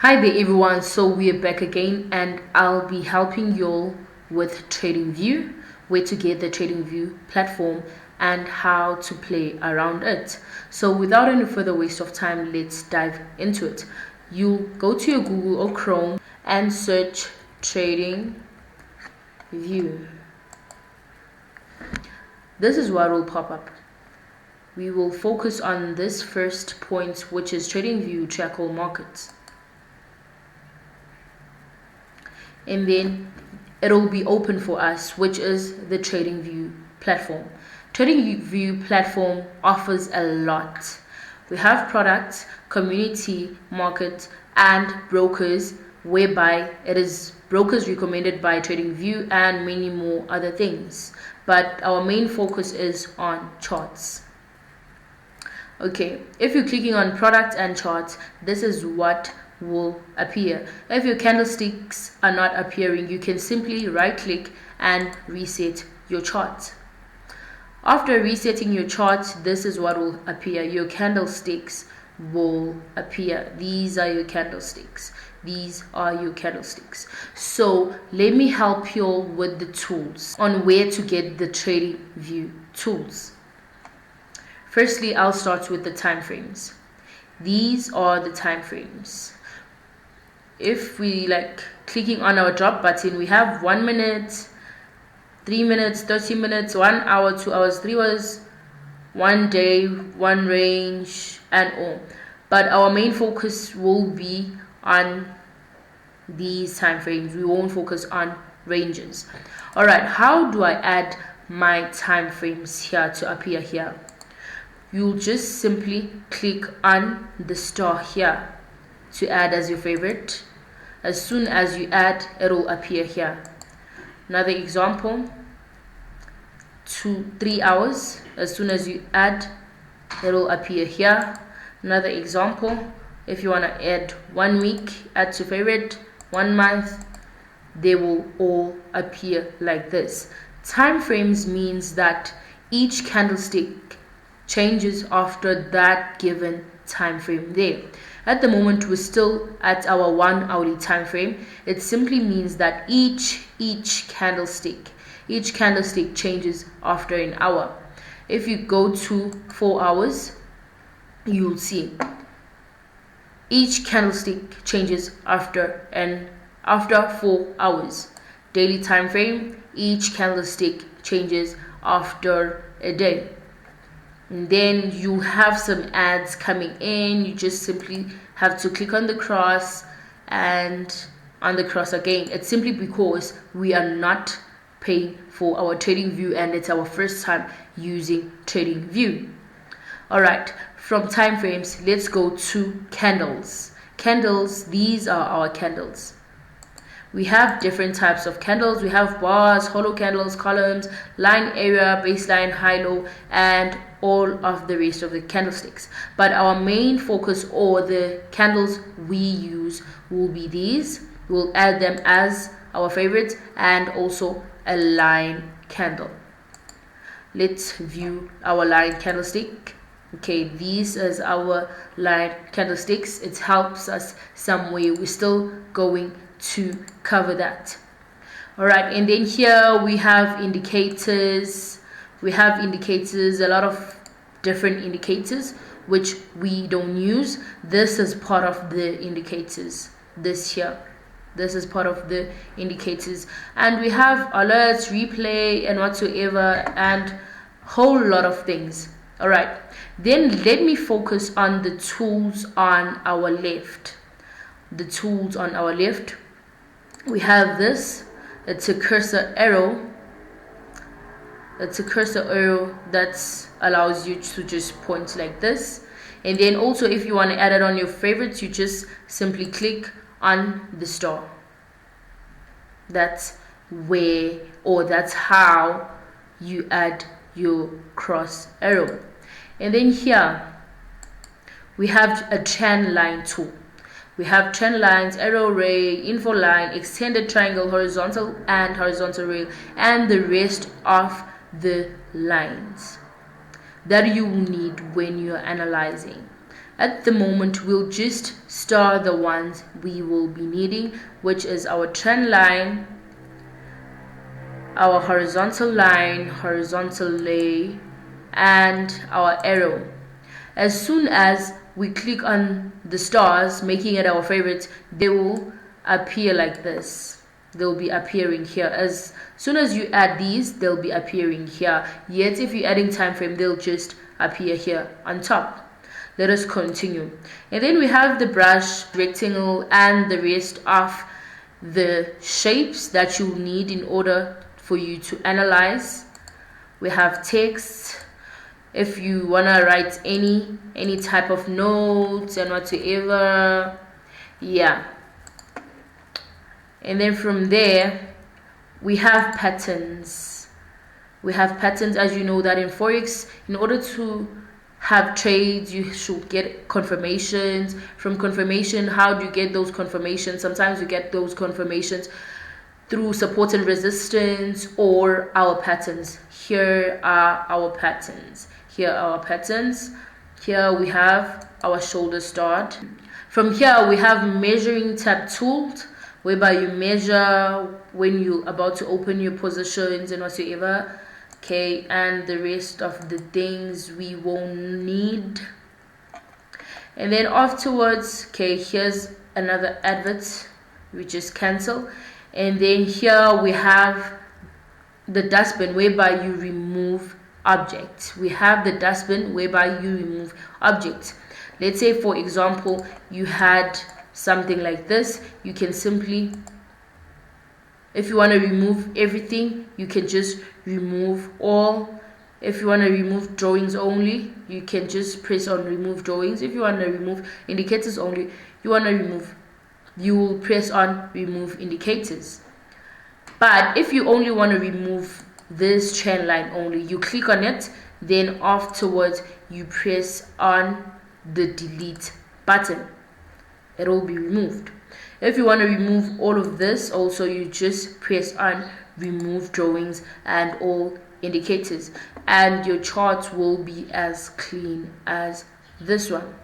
Hi there everyone, so we are back again and I'll be helping you all with Tradingview, where to get the Tradingview platform and how to play around it. So without any further waste of time, let's dive into it. You'll go to your Google or Chrome and search Tradingview. This is what will pop up. We will focus on this first point, which is Tradingview track all markets. And then it'll be open for us, which is the Tradingview platform. Tradingview platform offers a lot. We have products, community, market, and brokers, whereby it is brokers recommended by Tradingview and many more other things. But our main focus is on charts. Okay, if you're clicking on product and charts, this is what will appear. If your candlesticks are not appearing, you can simply right click and reset your chart. After resetting your chart, this is what will appear. Your candlesticks will appear. These are your candlesticks. These are your candlesticks. So let me help you all with the tools on where to get the Tradingview tools. Firstly, I'll start with the time frames. These are the time frames. If we clicking on our drop button, we have 1 minute, 3 minutes, 30 minutes, 1 hour, 2 hours, 3 hours, 1 day, 1 range, and all. But our main focus will be on these time frames. We won't focus on ranges. All right, how do I add my time frames here to appear here? You'll just simply click on the star here to add as your favorite. As soon as you add, it'll appear here. Another example, 3 hours. As soon as you add, it'll appear here. Another example, if you want to add 1 week, add to favorite, 1 month, they will all appear like this. Time frames means that each candlestick changes after that given time frame there. At the moment, we're still at our 1 hourly time frame. It simply means that each candlestick changes after an hour. If you go to 4 hours, you'll see each candlestick changes after 4 hours. Daily time frame, each candlestick changes after a day. And then you have some ads coming in. You just simply have to click on the cross and on the cross again. It's simply because we are not paying for our Tradingview and it's our first time using Tradingview. Alright, from time frames, let's go to candles. Candles, these are our candles. We have different types of candles. We have bars, hollow candles, columns, line area, baseline, high-low, and all of the rest of the candlesticks. But our main focus, or the candles we use, will be these. We'll add them as our favorites, and also a line candle. Let's view our line candlestick. Okay, this is our line candlesticks. It helps us some way. We're still going to cover that. All right, and then here we have indicators. We have indicators, a lot of different indicators which we don't use. This is part of the indicators. This is part of the indicators, and we have alerts, replay, and whatsoever, and whole lot of things. All right, then let me focus on the tools on our left. The tools on our left, we have this. It's a cursor arrow. It's a cursor arrow that allows you to just point like this. And then also, if you want to add it on your favorites, you just simply click on the star. That's where, or that's how you add your cross arrow. And then here we have a trend line tool. We have trend lines, arrow ray, info line, extended triangle, horizontal and horizontal rail, and the rest of the lines that you need when you're analyzing. At the moment, we'll just star the ones we will be needing, which is our trend line, our horizontal line, horizontal lay, and our arrow. As soon as we click on the stars, making it our favorite, they will appear like this. They'll be appearing here. As soon as you add these, they'll be appearing here. Yet if you're adding time frame, they'll just appear here on top. Let us continue. And then we have the brush, rectangle, and the rest of the shapes that you need in order for you to analyze. We have text. If you want to write any type of notes and whatsoever, yeah. And then from there, we have patterns. We have patterns, as you know that in Forex, in order to have trades, you should get confirmations. From confirmation, how do you get those confirmations? Sometimes you get those confirmations through support and resistance or our patterns. Here are our patterns. Here are our patterns. Here we have our shoulder start. From here we have measuring tab tools, whereby you measure when you're about to open your positions and whatsoever. Okay, and the rest of the things we won't need. And then afterwards, okay, here's another advert, we just cancel. And then here we have the dustbin, whereby you remove objects. We have the dustbin whereby you remove objects. Let's say, for example, you had something like this. You can simply, if you want to remove everything, you can just remove all. If you want to remove drawings only, you can just press on remove drawings. If you want to remove indicators only, you will press on remove indicators. But if you only want to remove this trend line only, you click on it, then afterwards you press on the delete button. It will be removed. If you want to remove all of this also, you just press on remove drawings and all indicators, and your chart will be as clean as this one.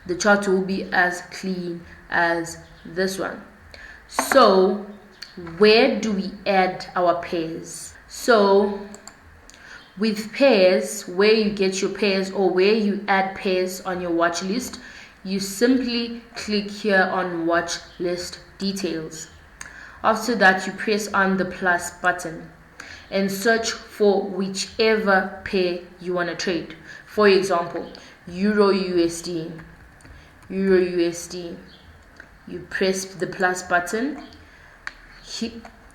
The chart will be as clean as this one. So where do we add our pairs? So with pairs, where you get your pairs or where you add pairs on your watch list, you simply click here on watch list details. After that, you press on the plus button and search for whichever pair you want to trade. For example, Euro USD. You press the plus button.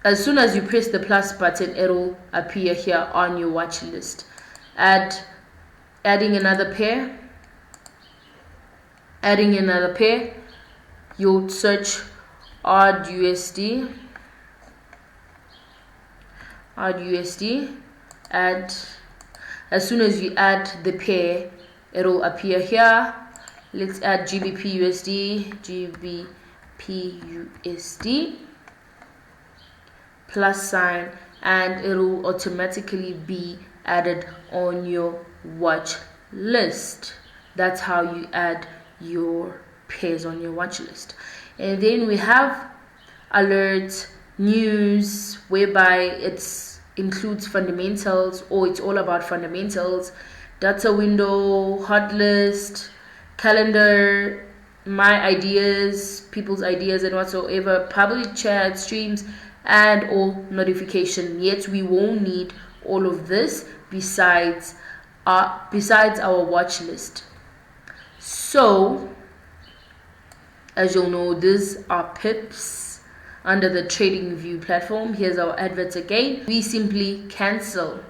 As soon as you press the plus button, it will appear here on your watch list. Adding another pair, you'll search odd USD, add. As soon as you add the pair, it will appear here. Let's add GBP USD, plus sign, and it will automatically be added on your watch list. That's how you add your pairs on your watch list. And then we have alert news, whereby it includes fundamentals, or it's all about fundamentals, data window, hot list, calendar, my ideas, people's ideas and whatsoever, public chat, streams, and all notification. Yet we won't need all of this besides our watch list. So as you'll know, these are pips under the Tradingview platform. Here's our adverts again. We simply cancel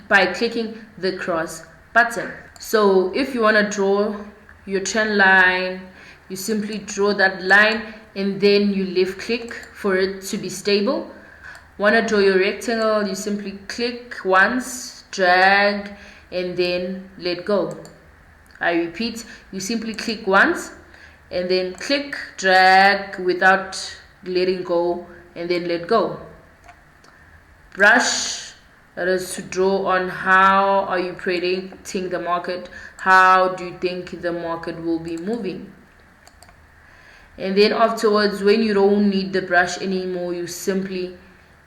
by clicking the cross button. So if you want to draw your trend line, you simply draw that line and then you left click for it to be stable. Want to draw your rectangle, you simply click once, drag, and then let go. I repeat, you simply click once and then click, drag without letting go, and then let go. Brush, That is to draw on how are you predicting the market, how do you think the market will be moving. And then afterwards, when you don't need the brush anymore, you simply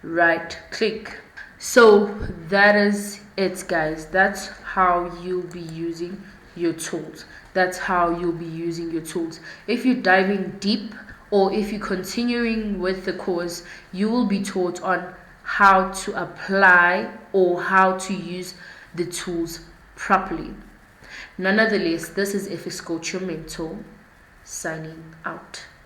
right click. So that is it, guys. That's how you'll be using your tools. That's how you'll be using your tools. If you're diving deep, or if you're continuing with the course, you will be taught on how to apply or how to use the tools properly. Nonetheless, this is FX Coach, your mentor, signing out.